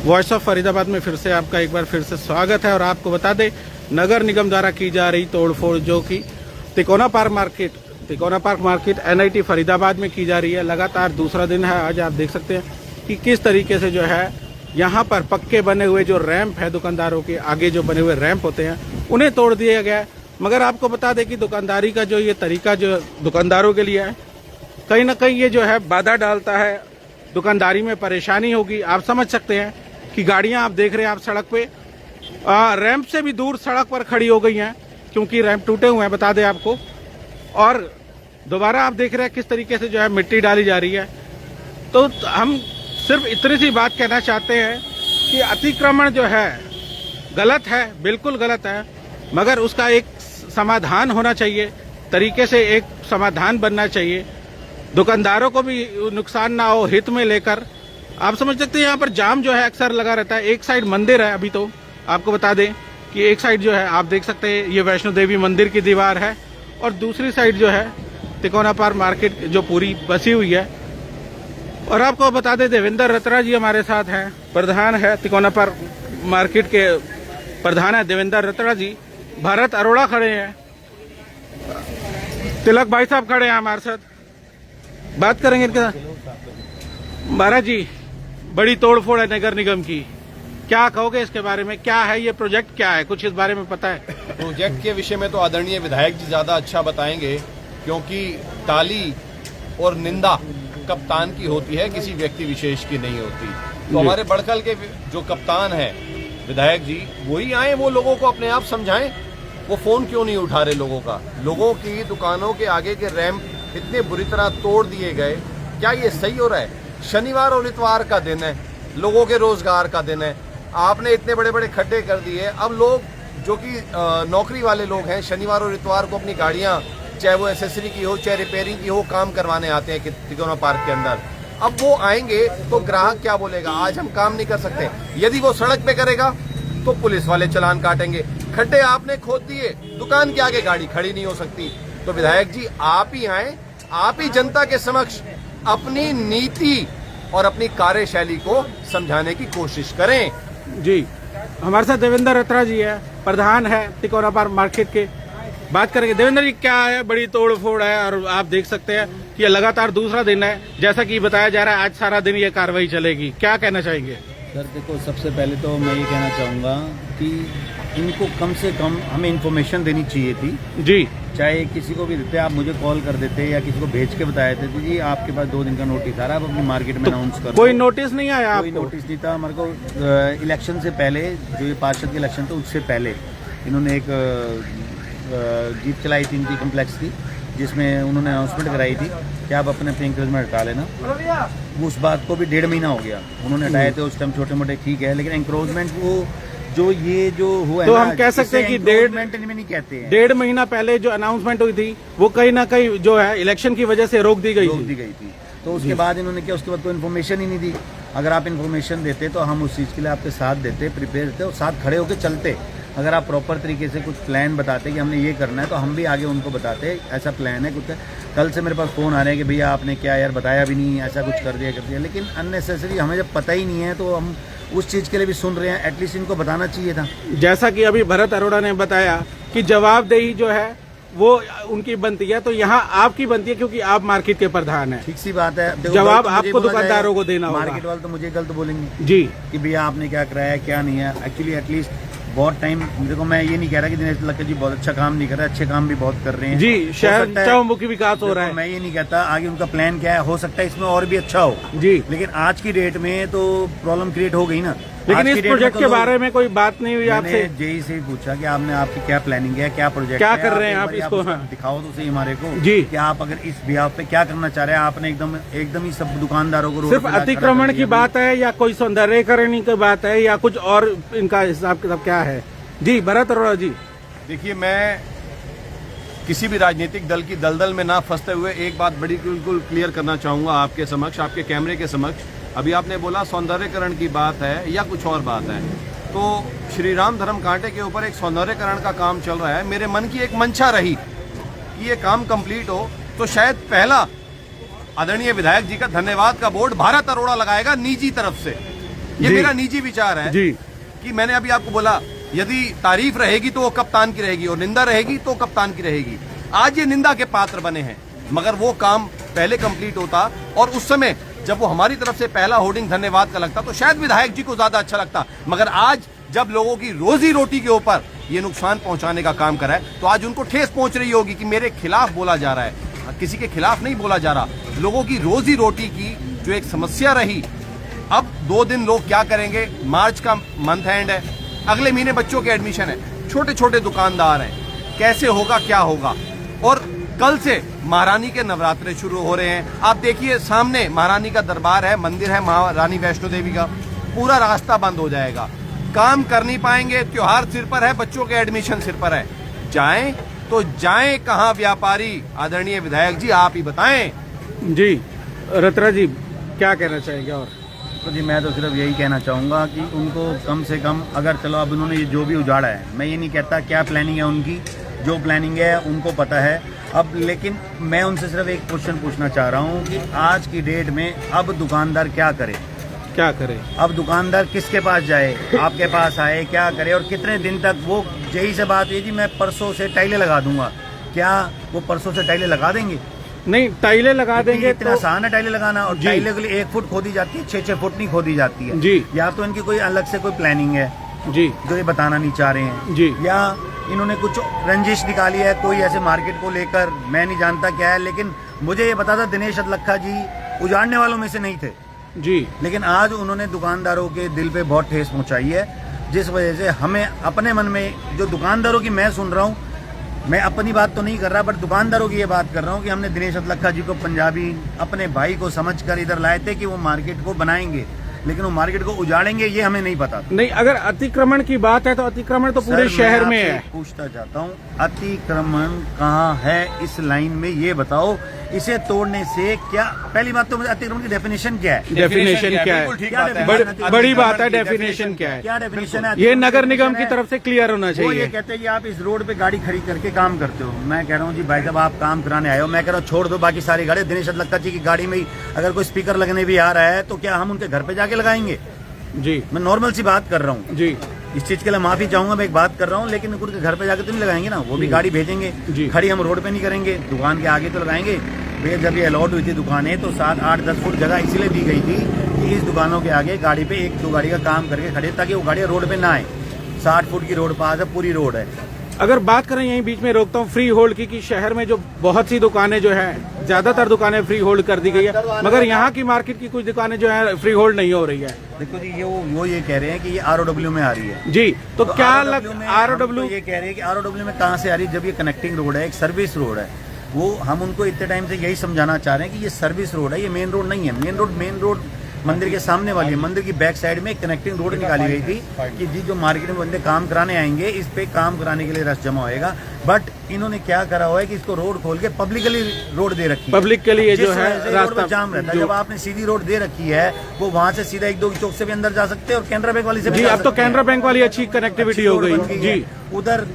Voice of Faridabad में फिर से आपका एक बार फिर से स्वागत है। और आपको बता दें, नगर निगम द्वारा की जा रही तोड़फोड़ जो कि तिकोना पार्क मार्केट NIT फरीदाबाद में की जा रही है, लगातार दूसरा दिन है। आज आप देख सकते हैं कि किस तरीके से जो है यहाँ पर पक्के बने हुए जो रैंप है, दुकानदारों के आगे जो बने हुए रैंप होते हैं, उन्हें तोड़ दिया गया है। मगर आपको बता दें कि दुकानदारी का जो ये तरीका जो दुकानदारों के लिए है, कहीं ना कहीं ये जो है बाधा डालता है, दुकानदारी में परेशानी होगी। आप समझ सकते हैं कि गाड़ियां आप देख रहे हैं, आप सड़क पे रैंप से भी दूर सड़क पर खड़ी हो गई हैं, क्योंकि रैंप टूटे हुए हैं, बता दें आपको। और दोबारा आप देख रहे हैं किस तरीके से जो है मिट्टी डाली जा रही है। तो हम सिर्फ इतनी सी बात कहना चाहते हैं कि अतिक्रमण जो है गलत है, बिल्कुल गलत है, मगर उसका एक समाधान होना चाहिए, तरीके से एक समाधान बनना चाहिए, दुकानदारों को भी नुकसान ना हो, हित में लेकर। आप समझ सकते हैं यहाँ पर जाम जो है अक्सर लगा रहता है। एक साइड मंदिर है, अभी तो आपको बता दें कि एक साइड जो है आप देख सकते हैं ये वैष्णो देवी मंदिर की दीवार है, और दूसरी साइड जो है तिकोना पार्क मार्केट जो पूरी बसी हुई है। और आपको बता दें, देवेंद्र रत्रा जी हमारे साथ हैं, प्रधान है तिकोना पार्क मार्केट के प्रधान है देवेंद्र रत्रा जी। भारत अरोड़ा खड़े हैं, तिलक भाई साहब खड़े हैं हमारे साथ, बात करेंगे इनके साथ। महाराज जी, बड़ी तोड़फोड़ है नगर निगम की, क्या कहोगे इसके बारे में? क्या है ये प्रोजेक्ट, क्या है, कुछ इस बारे में पता है? प्रोजेक्ट के विषय में तो आदरणीय विधायक जी ज्यादा अच्छा बताएंगे, क्योंकि टाली और निंदा कप्तान की होती है, किसी व्यक्ति विशेष की नहीं होती। तो हमारे बड़कल के जो कप्तान है विधायक जी, वही आए, वो लोगों को अपने आप समझाएं। वो फोन क्यों नहीं उठा रहे लोगों का? लोगों की दुकानों के आगे के रैंप इतने बुरी तरह तोड़ दिए गए, क्या ये सही हो रहा है? शनिवार और इतवार का दिन है, लोगों के रोजगार का दिन है, आपने इतने बड़े बड़े खड्डे कर दिए। अब लोग जो कि नौकरी वाले लोग हैं, शनिवार और इतवार को अपनी गाड़ियां, चाहे वो एसेसरी की हो चाहे रिपेयरिंग की हो, काम करवाने आते हैं तिकोना पार्क के अंदर। अब वो आएंगे तो ग्राहक क्या बोलेगा? आज हम काम नहीं कर सकते। यदि वो सड़क पे करेगा तो पुलिस वाले चालान काटेंगे। खड्डे आपने खोद दिए, दुकान के आगे गाड़ी खड़ी नहीं हो सकती। तो विधायक जी, आप ही आए, आप ही जनता के समक्ष अपनी नीति और अपनी कार्यशैली को समझाने की कोशिश करें। जी, हमारे साथ देवेंद्र रत्रा जी है, प्रधान है तिकोना पार्क मार्केट के, बात करेंगे। देवेंद्र जी, क्या है, बड़ी तोड़फोड़ है और आप देख सकते हैं कि ये लगातार दूसरा दिन है, जैसा कि बताया जा रहा है आज सारा दिन ये कार्रवाई चलेगी, क्या कहना चाहेंगे? सर देखो, सबसे पहले तो मैं ये कहना चाहूँगा कि इनको कम से कम हमें इन्फॉर्मेशन देनी चाहिए थी जी। चाहे किसी को भी देते, आप मुझे कॉल कर देते या किसी को भेज के बताए थे जी आपके पास 2 दिन का नोटिस आ रहा है, आप अपनी मार्केट में अनाउंस करो। कोई नोटिस नहीं आया? कोई नोटिस नहीं था हमारे को। इलेक्शन से पहले, जो ये पार्षद के इलेक्शन था उससे पहले, इन्होंने एक जीप चलाई थी इनकी कम्प्लेक्स की, जिसमें उन्होंने अनाउंसमेंट कराई थी कि आप अपने इंक्रोचमेंट हटा लेना। उस बात को भी 1.5 महीना हो गया, उन्होंने हटाए थे उस टाइम छोटे मोटे, ठीक है, लेकिन इंक्रोचमेंट वो जो ये जो हुआ है, तो हम कह सकते हैं कि 1.5 महीना पहले जो अनाउंसमेंट हुई थी वो कहीं ना कहीं जो है इलेक्शन की वजह से रोक दी गई थी। तो उसके बाद इन्होंने क्या, उसके बाद कोई इन्फॉर्मेशन ही नहीं दी। अगर आप इन्फॉर्मेशन देते तो हम उस चीज़ के लिए आपके साथ देते, प्रिपेयर थे और साथ खड़े होकर चलते। अगर आप प्रॉपर तरीके से कुछ प्लान बताते कि हमने ये करना है, तो हम भी आगे उनको बताते ऐसा प्लान है कुछ है। कल से मेरे पास फ़ोन आ रहे हैं कि भैया आपने क्या यार बताया भी नहीं, ऐसा कुछ कर दिया। लेकिन अननेसेसरी, हमें जब पता ही नहीं है तो हम उस चीज़ के लिए भी सुन रहे हैं, एटलीस्ट इनको बताना चाहिए था। जैसा कि अभी भरत अरोड़ा ने बताया कि जवाबदेही जो है वो उनकी बनती है, तो यहाँ आपकी बनती है, क्योंकि आप मार्केट के प्रधान हैं। ठीक सी बात है, जवाब आपको दुकानदारों को देना होगा। मार्केट वाले तो मुझे गलत बोलेंगे जी कि भैया आपने क्या कराया क्या नहीं है। एक्चुअली एटलीस्ट बहुत टाइम, देखो मैं ये नहीं कह रहा कि दिनेश लक्कर जी बहुत अच्छा काम नहीं कर रहे, अच्छे काम भी बहुत कर रहे हैं जी, शहर चहुमुखी विकास हो रहा है। मैं ये नहीं कहता आगे उनका प्लान क्या है, हो सकता है इसमें और भी अच्छा हो जी, लेकिन आज की डेट में तो प्रॉब्लम क्रिएट हो गई ना। लेकिन इस प्रोजेक्ट के बारे में कोई बात नहीं हुई आपसे? जेई से पूछा कि आपने आपकी क्या प्लानिंग है, क्या प्रोजेक्ट, क्या कर रहे हैं आप, इसको दिखाओ तो सही हमारे को जी, कि आप अगर इस बिहाफ पे क्या करना चाह रहे हैं। आपने एकदम ही सब दुकानदारों को सिर्फ अतिक्रमण की बात है या कोई सौंदर्यीकरण की बात है या कुछ और, इनका हिसाब किताब क्या है? जी भरत अरोड़ा जी, देखिए, मैं किसी भी राजनीतिक दल की दलदल में ना फंसते हुए एक बात बड़ी बिल्कुल क्लियर करना चाहूंगा आपके समक्ष, आपके कैमरे के समक्ष। अभी आपने बोला सौंदर्यकरण की बात है या कुछ और बात है, तो श्री राम धर्म कांटे के ऊपर एक सौंदर्यकरण का काम चल रहा है। मेरे मन की एक मंशा रही कि ये काम कंप्लीट हो, तो शायद पहला आदरणीय विधायक जी का धन्यवाद का बोर्ड भारत अरोड़ा लगाएगा निजी तरफ से। ये जी। मेरा निजी विचार है जी कि मैंने अभी आपको बोला, यदि तारीफ रहेगी तो वो कप्तान की रहेगी और निंदा रहेगी तो कप्तान की रहेगी। आज ये निंदा के पात्र बने हैं, मगर वो काम पहले कंप्लीट होता और उस समय जब वो हमारी तरफ से पहला होर्डिंग धन्यवाद का लगता तो शायद विधायक जी को ज्यादा अच्छा लगता। मगर आज जब लोगों की रोजी रोटी के ऊपर ये नुकसान पहुंचाने का काम करा है तो आज उनको ठेस पहुंच रही होगी कि मेरे खिलाफ बोला जा रहा है। किसी के खिलाफ नहीं बोला जा रहा, लोगों की रोजी रोटी की जो एक समस्या रही। अब 2 दिन लोग क्या करेंगे, मार्च का मंथ एंड है, अगले महीने बच्चों के एडमिशन है, छोटे छोटे दुकानदार हैं, कैसे होगा क्या होगा। और कल से महारानी के नवरात्रे शुरू हो रहे हैं। आप देखिए सामने महारानी का दरबार है, मंदिर है महारानी वैष्णो देवी का, पूरा रास्ता बंद हो जाएगा, काम कर नहीं पाएंगे। त्योहार सिर पर है, बच्चों के एडमिशन सिर पर है, जाएं तो जाएं कहां व्यापारी? आदरणीय विधायक जी आप ही बताएं। जी रत्रा जी क्या कहना चाहेंगे? और तो जी मैं तो सिर्फ यही कहना चाहूँगा कि उनको कम से कम, अगर चलो अब उन्होंने ये जो भी उजाड़ा है, मैं ये नहीं कहता क्या प्लानिंग है उनकी, जो प्लानिंग है उनको पता है। अब लेकिन मैं उनसे सिर्फ एक क्वेश्चन पूछना चाह रहा हूँ कि आज की डेट में अब दुकानदार क्या करे? क्या करे? अब दुकानदार किसके पास जाए? आपके पास आए, क्या करे और कितने दिन तक? वो यही से बात है जी, मैं परसों से टाइलें लगा दूंगा, क्या वो परसों से टाइलें लगा देंगे? नहीं, टाइलें लगा देंगे इतना तो आसान है टाइलें लगाना, और जी। टाइलें के लिए 1 फुट खोदी जाती है, 6-6 फुट नहीं खोदी जाती है जी। या तो इनकी कोई अलग से कोई प्लानिंग है जी जो ये बताना नहीं चाह रहे हैं जी। या इन्होंने कुछ रंजिश निकाली है कोई ऐसे मार्केट को लेकर, मैं नहीं जानता क्या है। लेकिन मुझे ये बता था दिनेश अदलखा जी उजाड़ने वालों में से नहीं थे जी। लेकिन आज उन्होंने दुकानदारों के दिल पे बहुत ठेस पहुंचाई है, जिस वजह से हमें अपने मन में जो दुकानदारों की मैं सुन रहा हूँ, मैं अपनी बात तो नहीं कर रहा बट दुकानदारों की ये बात कर रहा हूँ कि हमने दिनेश अदलखा जी को पंजाबी अपने भाई को समझकर इधर लाए थे कि वो मार्केट को बनाएंगे, लेकिन वो मार्केट को उजाड़ेंगे ये हमें नहीं पता। नहीं, अगर अतिक्रमण की बात है तो अतिक्रमण तो पूरे सर, शहर मैं में आपसे है। पूछना चाहता हूँ अतिक्रमण कहाँ है इस लाइन में, ये बताओ। इसे तोड़ने से क्या, पहली बात तो मुझे अतिक्रमण की डेफिनेशन क्या है? डेफिनेशन क्या बिल्कुल ठीक क्या बात है। बड़ी बात है, अतिक्रमण की डेफिनेशन क्या है? क्या डेफिनेशन है? ये नगर निगम definition की है। तरफ से क्लियर होना वो ये चाहिए। कहते हैं कि आप इस रोड पे गाड़ी खड़ी करके काम करते हो। मैं कह रहा हूँ जी भाई साहब आप काम कराने आए हो, मैं कह रहा हूँ छोड़ दो बाकी सारी गाड़ी। दिनेश अदलखा जी की गाड़ी में ही अगर कोई स्पीकर लगने भी आ रहा है तो क्या हम उनके घर पे जाके लगाएंगे? जी मैं नॉर्मल सी बात कर रहा हूँ, जी इस चीज के लिए माफी चाहूंगा, मैं एक बात कर रहा हूँ, लेकिन उनके घर पे जाके तो नहीं लगाएंगे ना, वो भी गाड़ी भेजेंगे, जी। खड़ी हम रोड पे नहीं करेंगे, दुकान के आगे तो लगाएंगे। भैया जब ये अलॉट हुई थी दुकानें तो 7, 8, 10 फुट जगह इसलिए दी गई थी कि इस दुकानों के आगे गाड़ी पे 1-2 गाड़ी का काम करके खड़े ताकि वो गाड़ियाँ रोड पे ना आए। 60 फुट की रोड पास है, पूरी रोड है। अगर बात करें यहीं बीच में रोकता हूँ फ्री होल्ड की, कि शहर में जो बहुत सी दुकानें जो है, ज्यादातर दुकानें फ्री होल्ड कर दी गई है, मगर यहाँ की मार्केट की कुछ दुकानें जो है फ्री होल्ड नहीं हो रही है। देखो जी वो ये कह रहे हैं कि ये ROW में आ रही है। जी तो क्या ROW लग में हम ROW तो ये कह रहे हैं कि ROW में कहाँ से आ रही है, जब ये कनेक्टिंग रोड है, एक सर्विस रोड है। वो हम उनको इतने टाइम से यही समझाना चाह रहे हैं कि ये सर्विस रोड है, ये मेन रोड नहीं है। मेन रोड मंदिर के सामने वाली है, मंदिर की बैक साइड में एक कनेक्टिंग रोड निकाली गई थी कि जी जो मार्केट में बंदे काम कराने आएंगे इस पे काम कराने के लिए रश जमा होएगा। बट इन्होंने क्या करा हुआ है कि इसको रोड खोल के पब्लिकली रोड दे रखी है, पब्लिक के लिए जो जिस है वजह से रोड रास्ता पे जाम रहता है। जब आपने सीधी रोड दे रखी है वो वहां से सीधा 1-2 चौक से भी अंदर जा सकते हैं और कैनरा बैंक वाली से भी जी, जा अब तो सकते हैं। कैनरा बैंक वाली अच्छी कनेक्टिविटी अच्छी हो रोड गई बन जी। है। उधर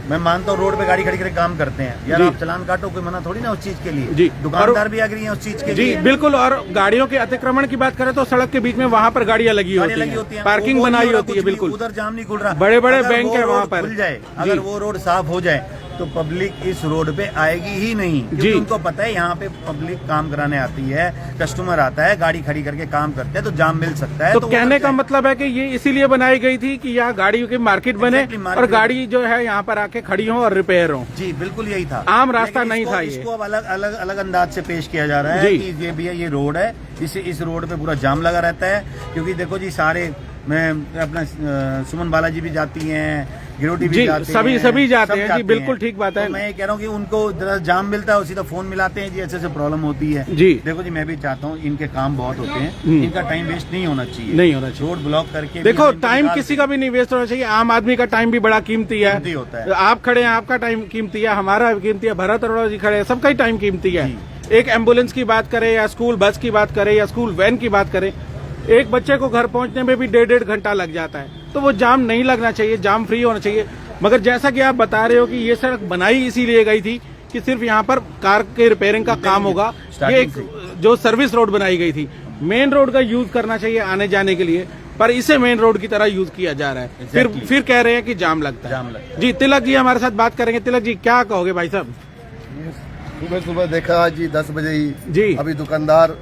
मैं मानता हूँ रोड पे गाड़ी खड़ी करके काम करते हैं यार, जी। आप चलान काटो, कोई मना थोड़ी ना उस चीज के लिए। जी। दुकानदार भी एग्री है उस चीज के जी लिए। बिल्कुल। और गाड़ियों के अतिक्रमण की बात करें तो सड़क के बीच में वहाँ पर गाड़ियाँ लगी गाड़ियाँ होती लगी होती हैं, हैं, पार्किंग वो नहीं बनाई हो रहा होती है। कुछ भी, बिल्कुल उधर जाम नहीं खुल रहा। बड़े-बड़े अगर बैंक वो है वहाँ रोड पर। खुल जाए, जी। अगर वो रोड साफ हो जाए तो पब्लिक इस रोड पे आएगी ही नहीं, क्योंकि जी। उनको पता है यहाँ पे पब्लिक काम कराने आती है, कस्टमर आता है, गाड़ी खड़ी करके काम करते हैं तो जाम मिल सकता है। तो वो कहने करते का हैं। मतलब है कि ये इसीलिए बनाई गई थी कि यहाँ गाड़ियों की मार्केट बने Exactly, और market गाड़ी जो है यहाँ पर आके खड़ी हो और रिपेयर हो। जी बिल्कुल यही था, आम रास्ता लेकिन नहीं इसको- था ये। इसको अब अलग अंदाज से पेश किया जा रहा है जी। कि ये भैया ये रोड है, इस रोड पे पूरा जाम लगा रहता है। क्योंकि देखो जी सारे मैं अपना सुमन बालाजी भी जाती हैं, गिरोटी भी जी, जाते सभी- हैं, सभी जाते सब हैं जी, बिल्कुल ठीक बात है। तो मैं ये कह रहा हूँ कि उनको जरा जाम मिलता है और सीधा फोन मिलाते हैं जी ऐसे प्रॉब्लम होती है। जी। देखो जी मैं भी चाहता हूँ, इनके काम बहुत होते हैं, इनका टाइम वेस्ट नहीं होना चाहिए, नहीं होना चाहिए। रोड ब्लॉक करके देखो भी हम इनको टाइम निकाल किसी का भी नहीं वेस्ट होना चाहिए। आम आदमी का टाइम भी बड़ा कीमती है। कीमती होता है। आप खड़े हैं, आपका टाइम कीमती है, हमारा कीमती है, भरत अरोड़ा जी खड़े हैं, सबका ही टाइम कीमती है। एक एम्बुलेंस की बात करें या स्कूल बस की बात करें या स्कूल वैन की बात करें, एक बच्चे को घर पहुंचने में भी 1.5 घंटा लग जाता है। तो वो जाम नहीं लगना चाहिए, जाम फ्री होना चाहिए। मगर जैसा कि आप बता रहे हो कि ये सड़क बनाई इसीलिए गई थी कि सिर्फ यहाँ पर कार के रिपेयरिंग का काम होगा। ये एक जो सर्विस रोड बनाई गई थी, मेन रोड का यूज करना चाहिए आने जाने के लिए। पर इसे मेन रोड की तरह यूज किया जा रहा है। फिर कह रहे हैं कि जाम लगता है। जी तिलक जी हमारे साथ बात करेंगे। तिलक जी क्या कहोगे भाई साहब? सुबह सुबह देखा आज जी 10 बजे ही जी अभी दुकानदार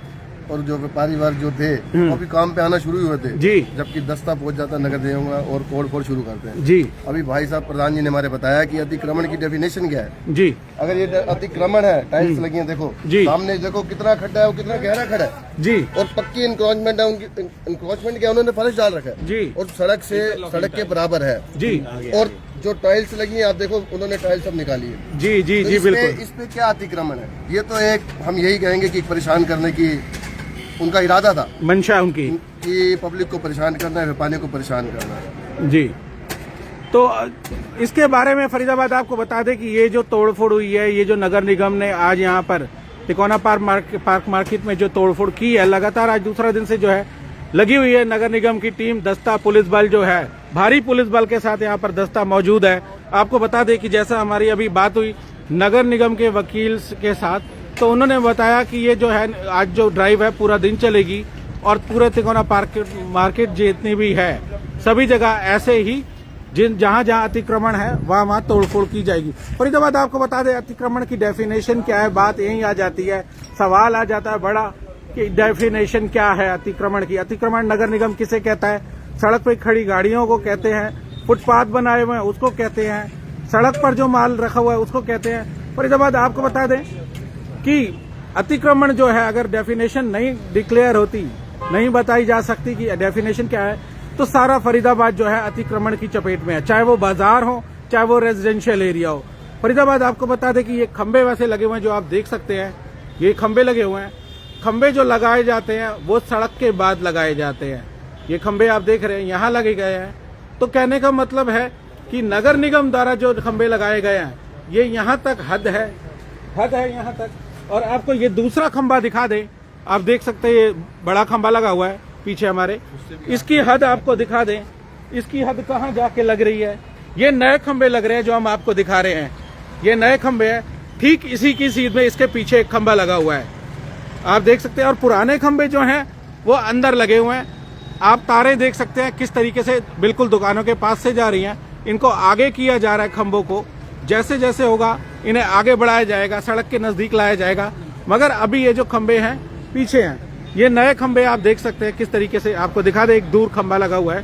और जो व्यापारी वर्ग जो थे वो अभी काम पे आना शुरू हुए थे जी, जबकि दस्ता पहुंच जाता नगर निगम का और तोड़ फोड़ शुरू करते हैं जी। अभी भाई साहब प्रधान जी ने हमारे बताया कि अतिक्रमण की डेफिनेशन क्या है जी अगर ये अतिक्रमण है, टाइल्स लगी है, देखो जी। सामने देखो कितना खड्डा है, वो कितना गहरा खड़ा है जी और पक्की इंक्रोचमेंट है, उनकी इंक्रोचमेंट क्या उन्होंने फर्श डाल रखा है जी और सड़क के बराबर है जी और जो टाइल्स लगी है आप देखो उन्होंने टाइल्स सब निकाली है। जी जी तो जी इसपे- बिल्कुल। इस पे क्या अतिक्रमण है? ये तो एक हम यही कहेंगे कि परेशान करने की उनका इरादा था मंशा उनकी कि पब्लिक को परेशान करना है, व्यापारियों को परेशान करना है। जी। तो इसके बारे में फरीदाबाद आपको बता दें कि ये जो तोड़फोड़ हुई है, ये जो नगर निगम ने आज यहाँ पर तिकोना पार्क मार्केट में जो तोड़फोड़ की है, लगातार आज दूसरा दिन से जो है लगी हुई है नगर निगम की टीम, दस्ता पुलिस बल जो है, भारी पुलिस बल के साथ यहाँ पर दस्ता मौजूद है। आपको बता दें कि जैसा हमारी अभी बात हुई नगर निगम के वकील के साथ, तो उन्होंने बताया कि ये जो है आज जो ड्राइव है पूरा दिन चलेगी और पूरे तिकोना मार्केट जितनी भी है सभी जगह ऐसे ही जहां जहां अतिक्रमण है वहां तोड़फोड़ की जाएगी। फरीदाबाद आपको बता दें अतिक्रमण की डेफिनेशन क्या है, बात यही आ जाती है, सवाल आ जाता है बड़ा कि डेफिनेशन क्या है अतिक्रमण की। अतिक्रमण नगर निगम किसे कहता है? सड़क पर खड़ी गाड़ियों को कहते हैं, फुटपाथ बनाए हुए हैं उसको कहते हैं, सड़क पर जो माल रखा हुआ है उसको कहते हैं। फरीदाबाद आपको बता दें कि अतिक्रमण जो है अगर डेफिनेशन नहीं डिक्लेयर होती, नहीं बताई जा सकती कि डेफिनेशन क्या है, तो सारा फरीदाबाद जो है अतिक्रमण की चपेट में है, चाहे वो बाजार हो चाहे वो रेजिडेंशियल एरिया हो। फरीदाबाद आपको बता दें कि ये खंबे वैसे लगे हुए हैं जो आप देख सकते हैं, ये खंबे लगे हुए हैं। खंबे जो लगाए जाते हैं वो सड़क के बाद लगाए जाते हैं। ये खंबे आप देख रहे हैं यहाँ लगे गए हैं, तो कहने का मतलब है कि नगर निगम द्वारा जो खंबे लगाए गए हैं ये यहाँ तक हद है यहाँ तक। और आपको ये दूसरा खंबा दिखा दें, आप देख सकते हैं ये बड़ा खंबा लगा हुआ है पीछे हमारे, इसकी हद आपको दिखा दें, इसकी हद कहाँ जाके लग रही है। ये नए खंबे लग रहे हैं जो हम आपको दिखा रहे हैं, ये नए खंबे हैं, ठीक इसी की सीध में इसके पीछे एक खंबा लगा हुआ है, आप देख सकते हैं। और पुराने खंबे जो हैं वो अंदर लगे हुए हैं, आप तारे देख सकते हैं किस तरीके से बिल्कुल दुकानों के पास से जा रही हैं। इनको आगे किया जा रहा है खंबों को, जैसे जैसे होगा इन्हें आगे बढ़ाया जाएगा, सड़क के नजदीक लाया जाएगा। मगर अभी ये जो खंबे हैं पीछे हैं, ये नए खंबे आप देख सकते हैं किस तरीके से, आपको दिखा दे, एक दूर खंबा लगा हुआ है,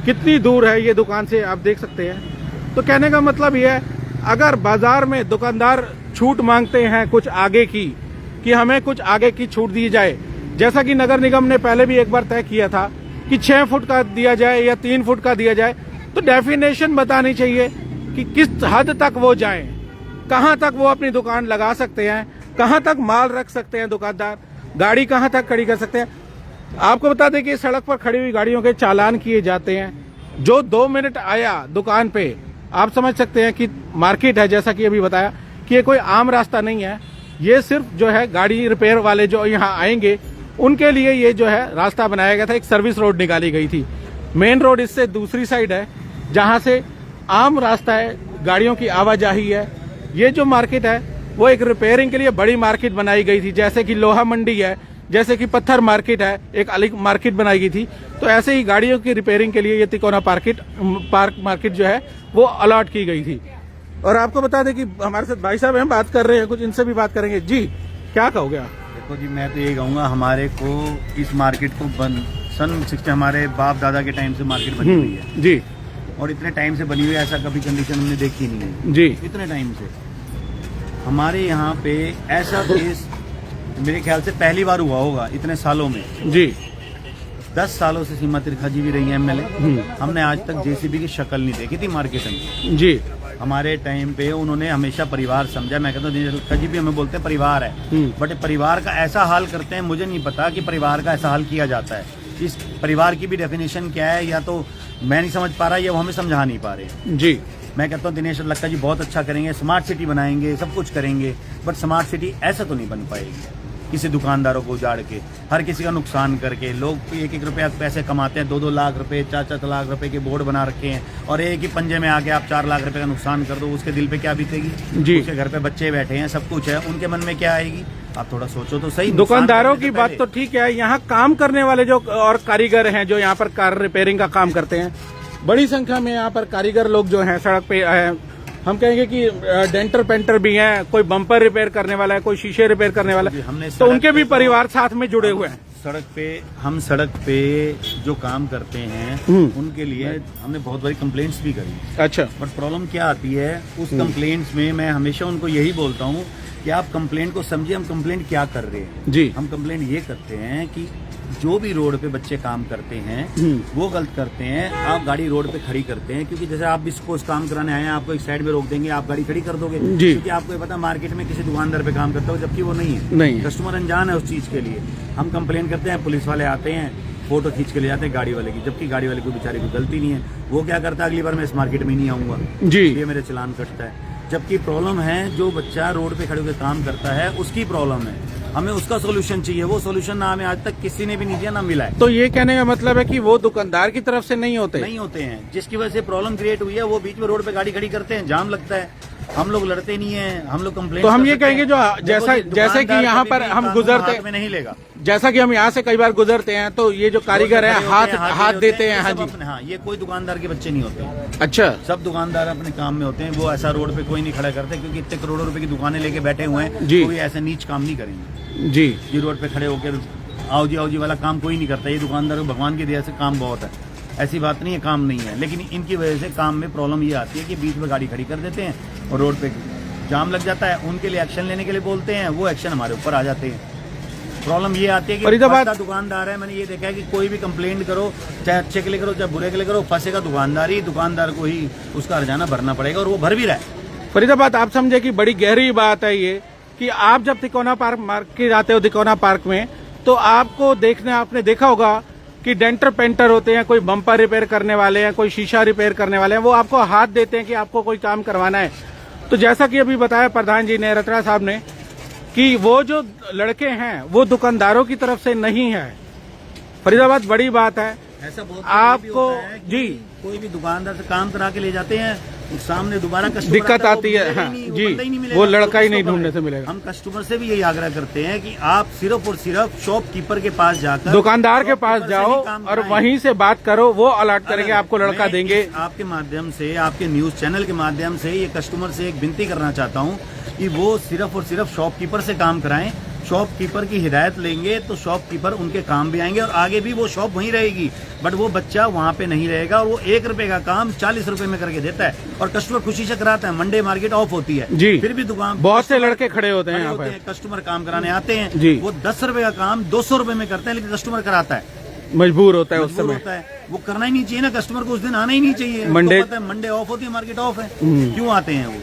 कितनी दूर है ये दुकान से आप देख सकते हैं। तो कहने का मतलब ये है अगर बाजार में दुकानदार छूट मांगते हैं कुछ आगे की, कि हमें कुछ आगे की छूट दी जाए, जैसा कि नगर निगम ने पहले भी एक बार तय किया था कि 6 फुट का दिया जाए या 3 फुट का दिया जाए, तो डेफिनेशन बतानी चाहिए कि किस हद तक वो जाएं, कहां तक वो अपनी दुकान लगा सकते हैं, कहां तक माल रख सकते हैं दुकानदार, गाड़ी कहां तक खड़ी कर सकते हैं। आपको बता दें कि सड़क पर खड़ी हुई गाड़ियों के चालान किए जाते हैं। जो 2 मिनट आया दुकान पे, आप समझ सकते हैं कि मार्केट है, जैसा कि अभी बताया कि ये कोई आम रास्ता नहीं है, ये सिर्फ जो है गाड़ी रिपेयर वाले जो यहाँ आएंगे उनके लिए ये जो है रास्ता बनाया गया था। एक सर्विस रोड निकाली गई थी, मेन रोड इससे दूसरी साइड है जहां से आम रास्ता है, गाड़ियों की आवाजाही है। ये जो मार्केट है वो एक रिपेयरिंग के लिए बड़ी मार्केट बनाई गई थी, जैसे कि लोहा मंडी है, जैसे कि पत्थर मार्केट है, एक अलग मार्केट बनाई गई थी। तो ऐसे ही गाड़ियों की रिपेयरिंग के लिए ये तिकोना पार्क मार्केट जो है वो अलॉट की गई थी। और आपको बता दें कि हमारे साथ भाई साहब हैं, बात कर रहे हैं, कुछ इनसे भी बात करेंगे। जी क्या कहोगे आप? देखो जी, मैं तो ये कहूँगा हमारे को इस मार्केट को सन 60 हमारे बाप दादा के टाइम से मार्केट बनी हुई है जी, और इतने टाइम से बनी हुई है, ऐसा कभी कंडीशन हमने देखी नहीं है जी। इतने टाइम से हमारे यहाँ पे ऐसा केस मेरे ख्याल से पहली बार हुआ होगा इतने सालों में जी। 10 सालों से सीमा त्रिखा जी भी रही है एमएलए, हमने आज तक जेसीबी की शक्ल नहीं देखी थी मार्केट में जी। हमारे टाइम पे उन्होंने हमेशा परिवार समझा। मैं कहता हूँ त्रिखा जी भी हमें बोलते हैं परिवार है, बट परिवार का ऐसा हाल करते हैं, मुझे नहीं पता कि परिवार का ऐसा हाल किया जाता है। इस परिवार की भी डेफिनेशन क्या है, या तो मैं नहीं समझ पा रहा या वो हमें समझा नहीं पा रहे जी। मैं कहता हूँ दिनेश लक्का जी बहुत अच्छा करेंगे, स्मार्ट सिटी बनाएंगे, सब कुछ करेंगे, बट स्मार्ट सिटी ऐसा तो नहीं बन पाएगी किसी दुकानदारों को उजाड़ के, हर किसी का नुकसान करके। लोग 1-1 रुपया पैसे कमाते हैं, 2-2 लाख रुपए, 4-4 लाख रुपए के बोर्ड बना रखे हैं, और एक ही पंजे में आके आप 4 लाख रुपए का नुकसान कर दो, उसके दिल पे क्या बीतेगी जी। उसके घर पे बच्चे बैठे हैं, सब कुछ है, उनके मन में क्या आएगी। आप थोड़ा सोचो तो सही। दुकानदारों नुकसान की करने बात से तो ठीक है, यहाँ काम करने वाले जो और कारीगर हैं जो यहाँ पर कार रिपेयरिंग का काम करते हैं, बड़ी संख्या में यहाँ पर कारीगर लोग जो हैं सड़क पे हम कहेंगे कि डेंटर पेंटर भी हैं, कोई बम्पर रिपेयर करने वाला है, कोई शीशे रिपेयर करने वाला है, हमने तो उनके भी परिवार साथ में जुड़े हुए हैं। सड़क पे जो काम करते हैं उनके लिए हमने बहुत बड़ी कंप्लेंट्स भी करी। अच्छा, बट प्रॉब्लम क्या आती है उस कंप्लेंट्स में, मैं हमेशा उनको यही बोलता हूँ कि आप कंप्लेंट को समझिए, हम कंप्लेंट क्या कर रहे हैं जी। हम कंप्लेंट ये करते हैं कि जो भी रोड पे बच्चे काम करते हैं वो गलत करते हैं, आप गाड़ी रोड पे खड़ी करते हैं, क्योंकि जैसे आप भी सपोज काम कराने आए हैं, आपको एक साइड में रोक देंगे, आप गाड़ी खड़ी कर दोगे क्योंकि आपको ये पता मार्केट में किसी दुकानदार पे काम करता हो, जबकि वो नहीं है, कस्टमर अनजान है उस चीज के लिए। हम कंप्लेन करते हैं, पुलिस वाले आते हैं, फोटो खींच के ले जाते हैं गाड़ी वाले की, जबकि गाड़ी वाले को बेचारे को गलती नहीं है। वो क्या करता है, अगली बार मैं इस मार्केट में नहीं आऊंगा जी, ये मेरे चलान कटता है। जबकि प्रॉब्लम है जो बच्चा रोड पे खड़े होकर काम करता है उसकी प्रॉब्लम है, हमें उसका सोल्यूशन चाहिए। वो सोल्यूशन ना हमें आज तक किसी ने भी नहीं दिया, ना मिला है। तो ये कहने का मतलब है कि वो दुकानदार की तरफ से नहीं होते हैं, जिसकी वजह से प्रॉब्लम क्रिएट हुई है। वो बीच में रोड पे गाड़ी खड़ी करते हैं, जाम लगता है, हम लोग लड़ते नहीं है, हम लोग कंप्लेंट। तो हम ये कहेंगे जो जैसे कि यहाँ पर हम गुजरते में नहीं लेगा, जैसा कि हम यहाँ से कई बार गुजरते हैं, तो ये जो कारीगर है हाथ देते हैं। हाँ जी, हाँ, ये कोई दुकानदार के बच्चे नहीं होते। अच्छा, सब दुकानदार अपने काम में होते हैं, वो ऐसा रोड पे कोई नहीं खड़ा करते, क्योंकि इतने करोड़ों रुपए की दुकानें लेके बैठे हुए हैं, जी। कोई ऐसे नीच काम नहीं करेंगे जी। ये रोड पे खड़े होकर आओ जी वाला काम कोई नहीं करता। ये दुकानदार भगवान की दया से काम बहुत है, ऐसी बात नहीं है काम नहीं है, लेकिन इनकी वजह से काम में प्रॉब्लम ये आती है कि बीच में गाड़ी खड़ी कर देते हैं और रोड पे जाम लग जाता है। उनके लिए एक्शन लेने के लिए बोलते हैं, वो एक्शन हमारे ऊपर आ जाते हैं। प्रॉब्लम ये आती है कि फंसता दुकानदार है। मैंने ये देखा है कि कोई भी कंप्लेंट करो, चाहे अच्छे के लिए करो चाहे बुरे के लिए करो, फंसेगा दुकानदार ही, दुकानदार को ही उसका हर्जाना भरना पड़ेगा, और वो भर भी रहा है। फरीदाबाद, आप समझे कि बड़ी गहरी बात है ये कि आप जब तिकोना पार्क मार्केट आते हो, तिकोना पार्क में, तो आपको आपने देखा होगा कि डेंटर पेंटर होते हैं, कोई बम्पर रिपेयर करने वाले हैं, कोई शीशा रिपेयर करने वाले हैं, वो आपको हाथ देते हैं कि आपको कोई काम करवाना है। तो जैसा कि अभी बताया प्रधान जी ने, रत्ना साहब ने, कि वो जो लड़के हैं वो दुकानदारों की तरफ से नहीं है। फरीदाबाद बड़ी बात है। ऐसा बहुत आपको जी कोई भी दुकानदार से काम करा के ले जाते हैं, सामने दोबारा कस्टमर दिक्कत आती है। हाँ जी, वो लड़का ही नहीं ढूंढने से मिलेगा। हम कस्टमर से भी यही आग्रह करते हैं कि आप सिर्फ और सिर्फ शॉपकीपर के पास जाकर, दुकानदार के पास जाओ और वहीं से बात करो, वो अलर्ट करेंगे, आपको लड़का देंगे। आपके माध्यम से, आपके न्यूज चैनल के माध्यम से ये कस्टमर से एक विनती करना चाहता हूँ कि वो सिर्फ और सिर्फ शॉपकीपर से काम कराएं। शॉपकीपर की हिदायत लेंगे तो शॉपकीपर उनके काम भी आएंगे, और आगे भी वो शॉप वहीं रहेगी, बट वो बच्चा वहां पे नहीं रहेगा। और वो 1 रुपए का काम 40 रुपए में करके देता है, और कस्टमर खुशी से कराता है। मंडे मार्केट ऑफ होती है जी, फिर भी दुकान बहुत से लड़के खड़े होते हैं यहाँ पे, कस्टमर काम कराने आते हैं जी। वो 10 रुपए का काम 200 रुपए में करते हैं, लेकिन कस्टमर कराता है, मजबूर होता है उस समय। होता है, वो करना ही नहीं चाहिए ना, कस्टमर को उस दिन आना ही नहीं चाहिए। मंडे ऑफ होती है, मार्केट ऑफ है, क्यों आते हैं वो।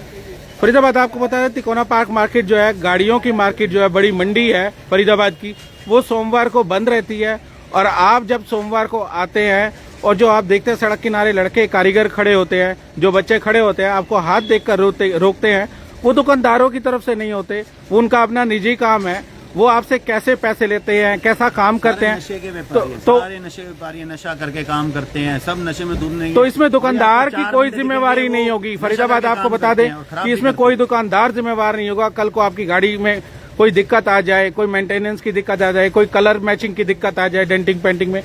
फरीदाबाद, आपको पता है तिकोना पार्क मार्केट जो है, गाड़ियों की मार्केट जो है, बड़ी मंडी है फरीदाबाद की, वो सोमवार को बंद रहती है। और आप जब सोमवार को आते हैं और जो आप देखते हैं सड़क किनारे लड़के कारीगर खड़े होते हैं, जो बच्चे खड़े होते हैं, आपको हाथ देखकर रोकते हैं, वो दुकानदारों की तरफ से नहीं होते, वो उनका अपना निजी काम है। वो आपसे कैसे पैसे लेते हैं, कैसा काम करते हैं, नशे के व्यापारी सारे नशे व्यापारी नशा करके काम करते हैं, सब नशे में डूबने। तो इसमें दुकानदार की कोई जिम्मेवारी नहीं होगी। फरीदाबाद, आपको बता दें कि इसमें कोई दुकानदार जिम्मेवार नहीं होगा। कल को आपकी गाड़ी में कोई दिक्कत आ जाए, कोई मेंटेनेंस की दिक्कत आ जाए, कोई कलर मैचिंग की दिक्कत आ जाए, डेंटिंग पेंटिंग में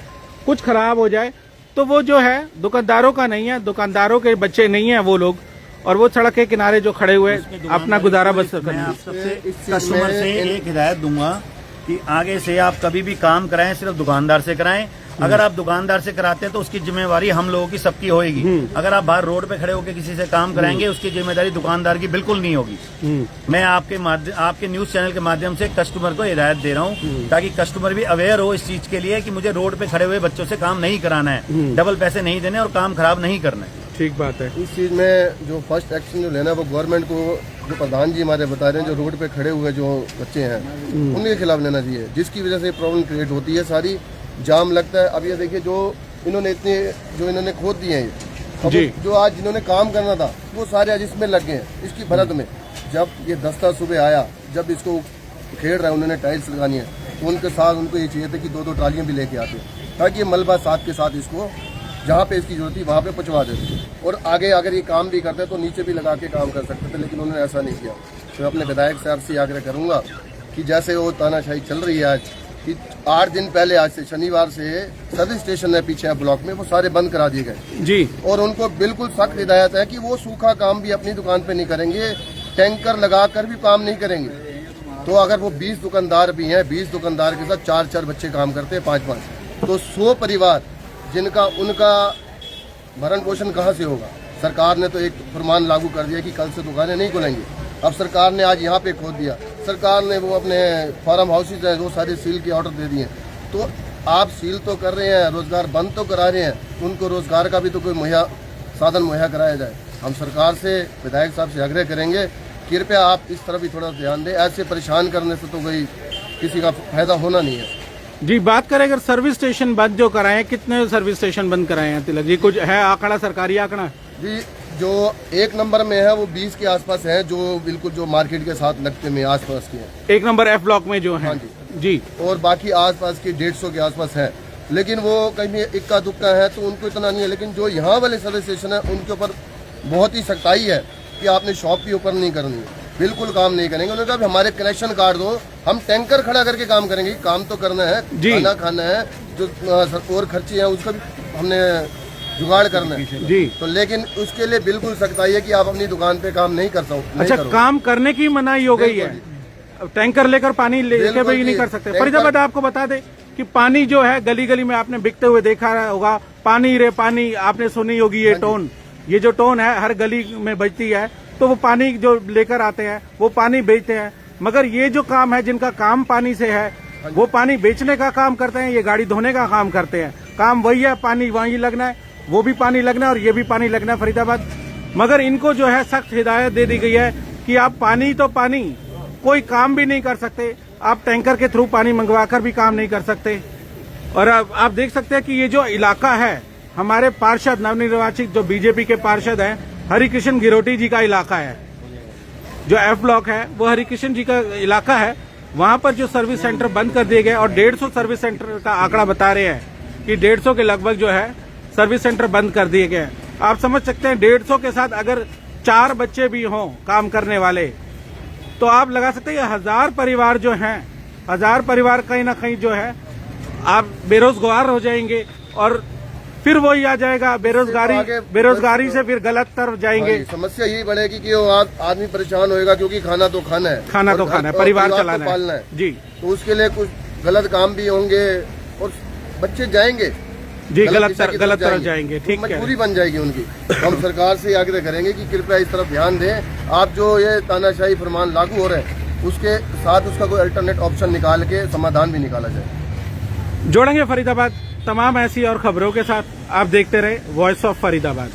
कुछ खराब हो जाए, तो वो जो है दुकानदारों का नहीं है, दुकानदारों के बच्चे नहीं है वो लोग, और वो सड़क के किनारे जो खड़े हुए अपना गुजारा बसर कर। मैं आप सबसे कस्टमर से एक हिदायत दूंगा कि आगे से आप कभी भी काम कराएं सिर्फ दुकानदार से कराएं। अगर आप दुकानदार से कराते हैं तो उसकी जिम्मेवारी हम लोगों की सबकी होगी। अगर आप बाहर रोड पे खड़े होकर किसी से काम कराएंगे, उसकी जिम्मेदारी दुकानदार की बिल्कुल नहीं होगी। मैं आपके न्यूज चैनल के माध्यम से कस्टमर को हिदायत दे रहा हूँ, ताकि कस्टमर भी अवेयर हो इस चीज के लिए कि मुझे रोड पे खड़े हुए बच्चों से काम नहीं कराना है, डबल पैसे नहीं देने और काम खराब नहीं करना है। ठीक बात है। इस चीज़ में जो फर्स्ट एक्शन जो लेना है वो गवर्नमेंट को, जो प्रधान जी हमारे बता रहे हैं, जो रोड पे खड़े हुए जो बच्चे हैं उनके खिलाफ लेना चाहिए, जिसकी वजह से प्रॉब्लम क्रिएट होती है, सारी जाम लगता है। अब ये देखिए जो इन्होंने खोद दिए हैं, जी, जो आज जिन्होंने काम करना था वो सारे आज इसमें लग गए हैं, इसकी भरत में। जब ये दस्ता सुबह आया, जब इसको खेड़ रहा है, उन्होंने टाइल्स लगानी है, तो उनके साथ उनको ये चाहिए था कि 2-2 ट्रालियाँ भी लेके आते, ताकि ये मलबा साथ के साथ इसको जहाँ पे इसकी जरूरत थी वहाँ पे पहुँचवा देते, और आगे अगर ये काम भी करते तो नीचे भी लगा के काम कर सकते थे, लेकिन उन्होंने ऐसा नहीं किया। तो मैं अपने विधायक साहब से आग्रह करूँगा कि जैसे वो तानाशाही चल रही है आज कि 8 दिन पहले आज से शनिवार से सर्विस स्टेशन है पीछे ब्लॉक में, वो सारे बंद करा दिए गए जी। और उनको बिल्कुल सख्त हिदायत है कि वो सूखा काम भी अपनी दुकान पे नहीं करेंगे, टैंकर लगाकर भी काम नहीं करेंगे। तो अगर वो 20 दुकानदार भी हैं, 20 दुकानदार के साथ 4-4 बच्चे काम करते हैं, 5-5, तो 100 परिवार जिनका उनका भरण पोषण कहाँ से होगा। सरकार ने तो एक फरमान लागू कर दिया कि कल से दुकानें नहीं खुलेंगी। अब सरकार ने आज यहाँ पे खोद दिया, सरकार ने वो अपने फार्म हाउसेज हैं वो सारे सील के ऑर्डर दे दिए। तो आप सील तो कर रहे हैं, रोजगार बंद तो करा रहे हैं, उनको रोजगार का भी तो कोई साधन मुहैया कराया जाए। हम सरकार से, विधायक साहब से आग्रह करेंगे, कृपया आप इस तरफ भी थोड़ा ध्यान दें। ऐसे परेशान करने से तो कोई किसी का फायदा होना नहीं है। जी, बात करें अगर सर्विस स्टेशन बंद जो कराए हैं, कितने सर्विस स्टेशन बंद कराए हैं तिलक जी? कुछ है आंकड़ा, सरकारी आंकड़ा? जी, जो 1 नंबर में है वो 20 के आसपास है, जो बिल्कुल जो मार्केट के साथ लगते में आसपास के हैं। 1 नंबर F ब्लॉक में जो है। हाँ जी। और बाकी आसपास के 150 के आसपास है, लेकिन वो कहीं इक्का दुक्का है तो उनको इतना नहीं है। लेकिन जो यहाँ वाले सर्विस स्टेशन है उनके ऊपर बहुत ही सख्ताई है कि आपने शॉप भी ऊपर नहीं करनी है, बिल्कुल काम नहीं करेंगे। उन्होंने कहा हमारे कनेक्शन कार्ड दो, हम टैंकर खड़ा करके काम करेंगे। काम तो करना है, खाना खाना है, जो और खर्चे हैं उसका भी हमने जुगाड़ करना है जी। तो लेकिन उसके लिए बिल्कुल सख्ताई है कि आप अपनी दुकान पे काम नहीं कर सकते। अच्छा, काम करने की मनाही हो गई है, टैंकर लेकर पानी लेके भी नहीं कर सकते। फरीदाबाद आपको बता दे कि पानी जो है गली गली में आपने बिकते हुए देखा होगा, पानी रे पानी, आपने सुनी होगी ये टोन, ये जो टोन है हर गली में बजती है। तो वो पानी जो लेकर आते हैं वो पानी बेचते हैं, मगर ये जो काम है जिनका काम पानी से है वो पानी बेचने का काम करते हैं, ये गाड़ी धोने का काम करते हैं। काम वही है, पानी वहीं लगना है, वो भी पानी लगना है और ये भी पानी लगना है फरीदाबाद। मगर इनको जो है सख्त हिदायत दे दी गई है कि आप पानी तो पानी, कोई काम भी नहीं कर सकते, आप टैंकर के थ्रू पानी मंगवाकर भी काम नहीं कर सकते। और आप देख सकते हैं कि ये जो इलाका है, हमारे पार्षद नवनिर्वाचित जो बीजेपी के पार्षद हैं, हरिकृष्ण गिरोटी जी का इलाका है। जो F ब्लॉक है वो हरिकृष्ण जी का इलाका है। वहां पर जो सर्विस सेंटर बंद कर दिए गए और 150 सर्विस सेंटर का आंकड़ा बता रहे हैं कि 150 के लगभग जो है सर्विस सेंटर बंद कर दिए गए। आप समझ सकते हैं 150 के साथ अगर 4 बच्चे भी हों काम करने वाले, तो आप लगा सकते हैं 1000 परिवार जो हैं, 1000 परिवार कहीं ना कहीं जो है आप बेरोजगार हो जाएंगे और फिर वही आ जाएगा बेरोजगारी से फिर गलत तरफ जाएंगे। समस्या यही बढ़ेगी कि वो आदमी परेशान होएगा, क्योंकि खाना तो खाना है, परिवार चलाना पालना है जी। तो उसके लिए कुछ गलत काम भी होंगे और बच्चे जाएंगे जी गलत तरफ जाएंगे। ठीक है, मजबूरी बन जाएगी उनकी। हम सरकार से आग्रह करेंगे कि कृपया इस तरफ ध्यान दें। आप जो ये तानाशाही फरमान लागू हो रहे हैं उसके साथ उसका कोई अल्टरनेट ऑप्शन निकाल के समाधान भी निकाला जाए। जोड़ेंगे फरीदाबाद तमाम ऐसी और खबरों के साथ। आप देखते रहे वॉइस ऑफ फरीदाबाद।